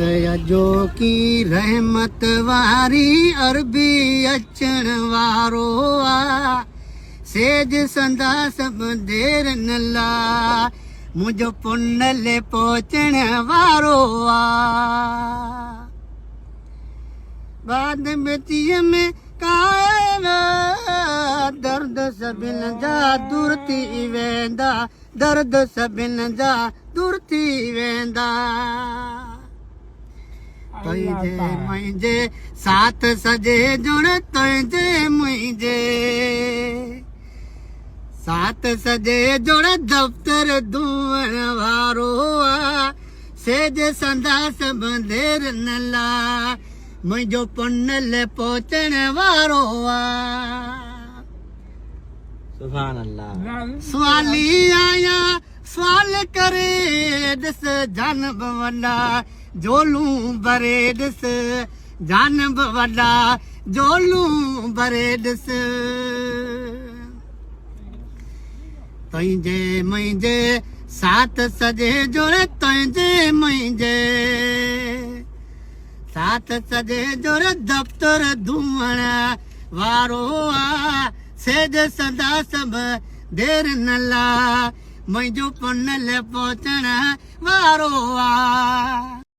जो की रहमत वारी अरबी अचण वारो आ सेज संदा सब देर न ला मुझो पुनले पहुंचण वारो आ बाद बेतीअ में कायल दर्द सभिनि जा दूर थी वेंदा दर्द सभिनि जा दूर थी वेंदा तुंहिंजे मुंहिंजे साथ सजे जुण तुंहिंजे मुंहिंजे साथ सजे जुण दफ़्तर धुअण वारो आ सेज संदा सब देर न ला मुंहिंजो पुनल पहुचण वारो आ सुभान अल्लाह सवाली आया सवाल करे ॾिस जानब वॾा जोलूं भरे ॾिस जानब वॾा जोलूं भरे ॾिस तुंहिंजे मुंहिंजे साथ सजे जुड़ तुंहिंजे मुंहिंजे साथ सजे जुड़ दफ़्तर धुअण वारो आ सेज सदा सब देर न ला मुंहिंजो पुनल पहुचण वारो आ